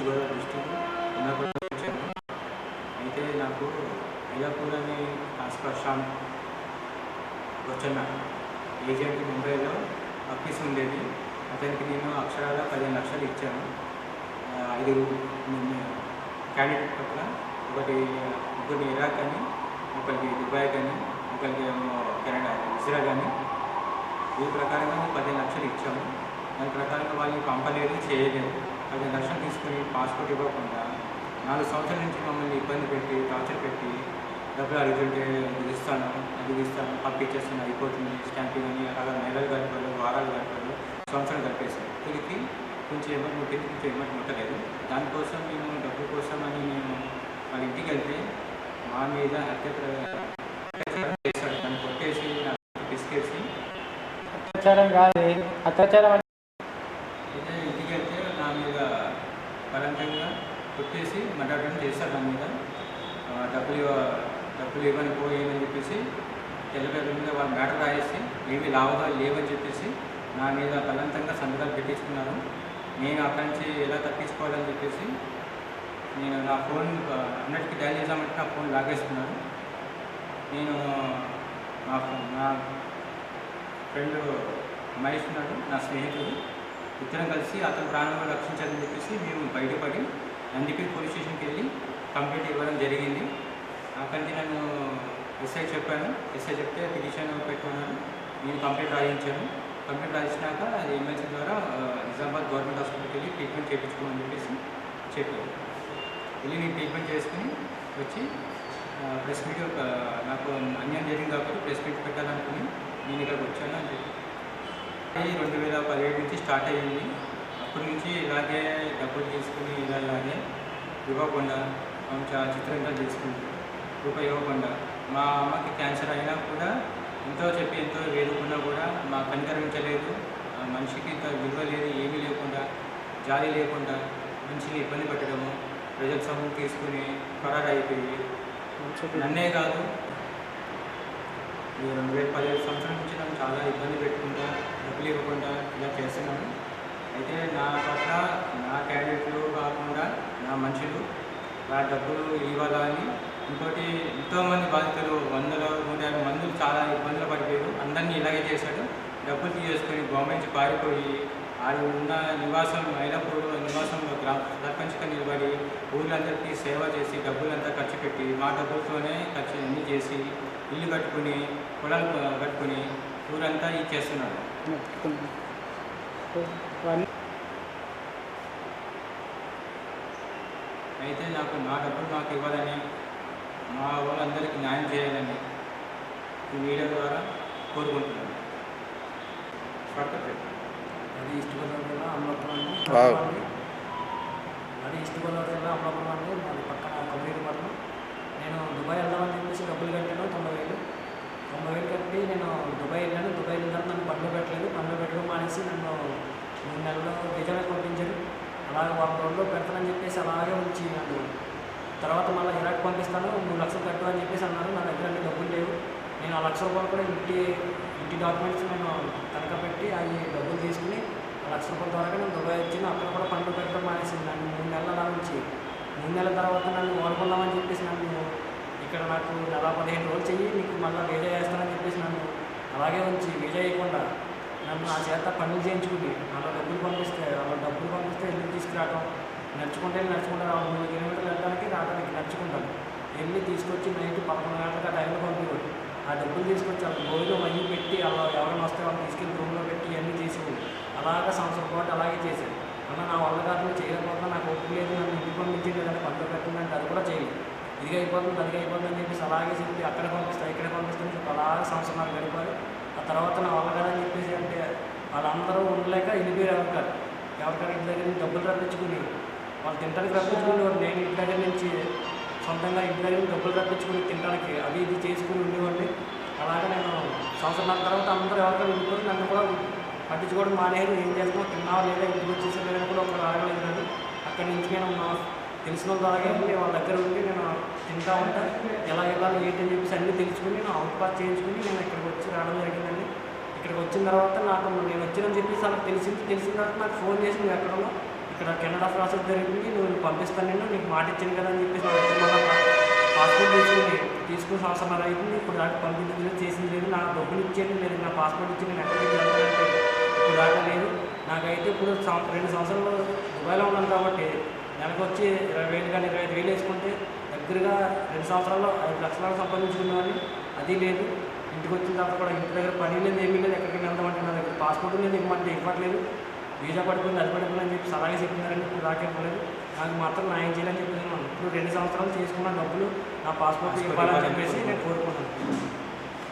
East Godavari district ఉన్నప్పుడు వచ్చాను. అయితే నాకు ఐలాపూర్ అని శ్యామ్ వచ్చన్న ఏజెంట్ ముంబైలో ఆఫీస్ ఉండేది. అతనికి నేను అక్షరాల 15 లక్షలు ఇచ్చాను. 5 క్యాండిడేట్ పట్ల, ముగ్గురిని ఇరాక్ అని, ఒకరికి దుబాయ్ కానీ, ఒకరికి కెనడా ఇజ్రాయల్ కానీ. ఈ ప్రకారంగా 15 లక్షలు ఇచ్చాము. దాని ప్రకారంగా వాళ్ళు పంపలేదు, చేయలేదు. 15 లక్షలు తీసుకుని పాస్పోర్ట్ ఇవ్వకుండా 4 సంవత్సరాల నుంచి మమ్మల్ని ఇబ్బంది పెట్టి, టార్చర్ పెట్టి, డబ్బులు అడుగుతుంటే అది ఇస్తాను పంపించేస్తాను, అయిపోతుంది స్టాంపింగ్ అని అలాగా నెలలు గడిపారు, వారాలు గడిపారు, సంవత్సరం గడిపేశారు. తిరిగి కొంచెం ఏమని ముట్టింది, కొంచెం ఏమని ముట్టలేదు. దానికోసం మేము డబ్బు కోసం అని మేము వాళ్ళ ఇంటికి వెళ్తే మా మీద అత్యాచారం చేశాడు. దాన్ని కొట్టేసి పిసికేసి అత్యాచారం కాదు, అత్యాచారం అయితే ఇంటికి వెళ్తే నా మీద బలవంతంగా కొట్టేసి మర్డర్ చేశారు. నా మీద డబ్బులు ఇవ్వని పోయేమని చెప్పేసి తెల్లపేపర్ మీద వాళ్ళ మ్యాటర్ రాయేసి ఏమీ లాభాలు లేవని చెప్పేసి నా మీద బలవంతంగా సంతకాలు పెట్టించుకున్నారు. నేను అక్కడి నుంచి ఎలా తప్పించుకోవాలని చెప్పేసి నేను నా ఫోన్ అన్నిటికీ డైల్ చేసామంటే నా ఫోన్ లాగేసుకున్నాను. నేను నా ఫ్రెండ్ మహేష్ ఉన్నాడు, నా స్నేహితుడు, ఇద్దరం కలిసి అతని ప్రాణంలో రక్షించాలని చెప్పేసి మేము బయటపడి నందిపేట పోలీస్ స్టేషన్కి వెళ్ళి కంప్లైంట్ ఇవ్వడం జరిగింది. అక్కడి నుంచి నన్ను ఎస్ఐ చెప్పాను. ఎస్ఐ చెప్తే పిటిషన్ పెట్టుకున్నాను. నేను కంప్లైంట్ రాయించాను. కంప్లైంట్ రాయించినాక అది ఎమ్మెల్సీ ద్వారా నిజామాబాద్ గవర్నమెంట్ హాస్పిటల్కి వెళ్ళి ట్రీట్మెంట్ చేయించుకోమని చెప్పేసి చెప్పాను. వెళ్ళి నేను ట్రీట్మెంట్ చేసుకుని వచ్చి ప్రెస్ మీట్ నాకు అన్యాయం జరిగింది కాబట్టి ప్రెస్ మీట్ పెట్టాలనుకుని నేను ఇక్కడికి వచ్చాను అని చెప్పి 2017 నుంచి స్టార్ట్ అయ్యింది. అప్పటి నుంచి ఇలాగే డబ్బులు తీసుకుని ఇలాగే ఇవ్వకుండా చాలా చిత్రంగా తీసుకుంది. రూపాయి ఇవ్వకుండా మా అమ్మకి క్యాన్సర్ అయినా కూడా ఎంతో చెప్పి ఎంతో వేడుకున్నా కూడా మా కనికరించలేదు. మనిషికి ఇంత విలువ లేదు, ఏమీ లేకుండా, జాలి లేకుండా మనిషిని ఇబ్బంది పెట్టడము, ప్రజల సొమ్ము తీసుకుని ఫరారు అయిపోయి నన్నే కాదు 2017 సంవత్సరం నుంచి నన్ను చాలా ఇబ్బంది పెట్టుకుంటా, డబ్బులు ఇవ్వకుండా ఇలా చేస్తున్నాను. అయితే నా పట్ల నా క్యాండిడేట్లు కాకుండా నా మనుషులు నా డబ్బులు ఇవ్వాలని ఇంకోటి ఎంతోమంది బాధితులు 100-150 మంది చాలా ఇబ్బందులు పడిపోయారు. అందరినీ ఇలాగే చేశాడు. డబ్బులు తీసుకొని గవర్నమెంట్ నుంచి పారిపోయి వాళ్ళు ఉన్న నివాసం ఐలాపూర్ నివాసంలో సర్పంచ్గా నిలబడి ఊళ్ళందరికీ సేవ చేసి డబ్బులంతా ఖర్చు పెట్టి మా డబ్బులతోనే ఖర్చు అన్నీ చేసి ఇల్లు కట్టుకుని పొలాలు కట్టుకుని ఊరంతా ఇచ్చేస్తున్నాడు. అయితే నాకు నా డబ్బులు నాకు ఇవ్వాలని, మా వాళ్ళందరికీ న్యాయం చేయాలని ఈ మీడియా ద్వారా కోరుకుంటున్నాను. అది ఈస్ట్ గోదావరి జిల్లా అమలాపురం, మాది పక్కన కొమ్మేరు పట్టణం. నేను దుబాయ్ వెళ్దామని చెప్పేసి డబ్బులు కట్టాను 90,000 కట్టి నేను దుబాయ్ వెళ్ళాను. దుబాయ్ వెళ్ళిన తర్వాత నన్ను పనులు పెట్టలేదు. పనులు పెట్టడం మానేసి నన్ను 3 నెలల్లో విజయవాడ పంపించారు. అలాగే 1 రోజుల్లో పెడతానని చెప్పేసి అలాగే ఉంచి నన్ను తర్వాత మళ్ళీ ఇరాక్ పంపిస్తాను, 3 లక్షలు కట్టు అని చెప్పేసి అన్నారు. నా దగ్గర అన్ని డబ్బులు లేవు. నేను ఆ 1,00,000 రూపాయలు కూడా ఇంటి డాక్యుమెంట్స్ నేను తనఖా పెట్టి అవి డబ్బులు తీసుకుని 1,00,000 రూపాయల ద్వారా నేను దుబాయ్ వచ్చి అక్కడ కూడా పనులు పెట్టడం మానేసింది. నన్ను 3 నెలల అలా ఉంచి 3 నెలల తర్వాత నన్ను వాడుకుందామని చెప్పేసి నన్ను ఇక్కడ నాకు 15 రోజులు చెయ్యి, నీకు మళ్ళీ వీజా వేస్తానని చెప్పేసి నన్ను అలాగే ఉంచి వీజా వేయకుండా నన్ను ఆ చేత పనులు చేయించుకుని అలా డబ్బులు పంపిస్తే ఇల్లు తీసుకురావడం, నడుచుకుంటే రావడం, 3 కిలోమీటర్లు వెళ్ళడానికి రావడానికి నడుచుకుంటాను. వెళ్ళి తీసుకొచ్చి నైట్ 11 గంటలకు ఆ టైంలో పంపించాడు. ఆ డబ్బులు తీసుకొచ్చి అలా గోయిలో మయ్యి పెట్టి అలా ఎవరైనా వస్తే వాళ్ళని తీసుకెళ్ళి రూమ్లో పెట్టి ఇవన్నీ చేసేవాడు. అలాగా సంవత్సరం పాటు అలాగే చేశాడు. అన్న నా వల్ల కాదు, చేయకపోతే నాకు ఒప్పు లేదు, నన్ను ఇంటికి పంపించింది లేదంటే పనులు పెట్టిందంటే అది కూడా చేయలేదు. ఇదిగా అయిపోతుంది అని చెప్పేసి అలాగే చెప్పి అక్కడ ఇక్కడ పంపిస్తాను చెప్పి అలాగే సంవత్సరాలు గడిపారు. ఆ తర్వాత నా వల్ల కాదని చెప్పేసి అంటే వాళ్ళందరూ ఉండలేక వెళ్ళిపోయారు. ఎవరికారు ఇంటి దగ్గర నుంచి డబ్బులు రప్పించుకుని వాళ్ళు తినడానికి రప్పించుకునేవారు. నేను ఇంటి దగ్గర నుంచి సొంతంగా ఇంటి దగ్గర నుంచి డబ్బులు రప్పించుకుని తినడానికి అది ఇది చేసుకుని ఉండేవాడిని. అలాగే నేను సంవత్సరం తర్వాత అందరూ ఎవరికైనా వెళ్ళిపోయి నన్ను కూడా పట్టించుకోవడం మానేరు. ఏం చేస్తామో తిన్నావా లేదా, ఇంటికి వచ్చేసి లేదని కూడా ఒకరు రాగలేదు. అక్కడి నుంచి నేను తెలిసిన వాళ్ళ వెళ్ళి వాళ్ళ దగ్గర ఉండి నేను తింటా ఉంటా, ఎలా ఏంటి అని చెప్పేసి అన్నీ తెలుసుకుని నేను అవుట్ పాస్ చేయించుకుని నేను ఇక్కడికి వచ్చి రావడం జరిగిందండి. ఇక్కడికి వచ్చిన తర్వాత నేను వచ్చానని చెప్పేసి వాళ్ళకి తెలిసిన తర్వాత నాకు ఫోన్ చేసి నువ్వు ఎక్కడ ఉన్నావు, ఇక్కడ కెనడా ప్రాసెస్ జరిగింది, నువ్వు పంపిస్తాను, నేను నీకు మాట ఇచ్చాను కదా అని చెప్పేసి నా దగ్గర మళ్ళీ పాస్పోర్ట్ తీసుకుని సంవత్సరాలు అవుతుంది, ఇప్పుడు దాకా పంపించింది లేదు, చేసింది లేదు, నాకు డబ్బులు ఇచ్చేది లేదు, నా పాస్పోర్ట్ ఇచ్చి నేను ఎక్కడికి వెళ్తానంటే ఇప్పుడు దాకా లేదు. నాకైతే ఇప్పుడు 2 సంవత్సరాలు దుబాయ్లో ఉన్నాను కాబట్టి నెలకు వచ్చి 20,000 కానీ 25,000 వేసుకుంటే దగ్గరగా 2 సంవత్సరాల్లో 5 లక్షలు సంపాదించుకునేవాడిని. అది లేదు. ఇంటికి వచ్చిన తర్వాత కూడా ఇంటి దగ్గర పని లేదు, ఏమీ లేదు, ఎక్కడికి వెళ్దామంటే నా దగ్గర పాస్పోర్ట్ లేదు, ఇవ్వమంటే ఇవ్వట్లేదు, వీజా పడిపోయింది, అది పడిపోయింది అని చెప్పి అలాగే చెప్పినారని ఇప్పుడు దాకా ఇవ్వలేదు. నాకు మాత్రం న్యాయం చేయాలని చెప్పేసి ఇప్పుడు 2 సంవత్సరాలు చేసుకున్న డబ్బులు నా పాస్పోర్ట్ ఇవ్వాలని చెప్పేసి నేను కోరుకుంటున్నాను.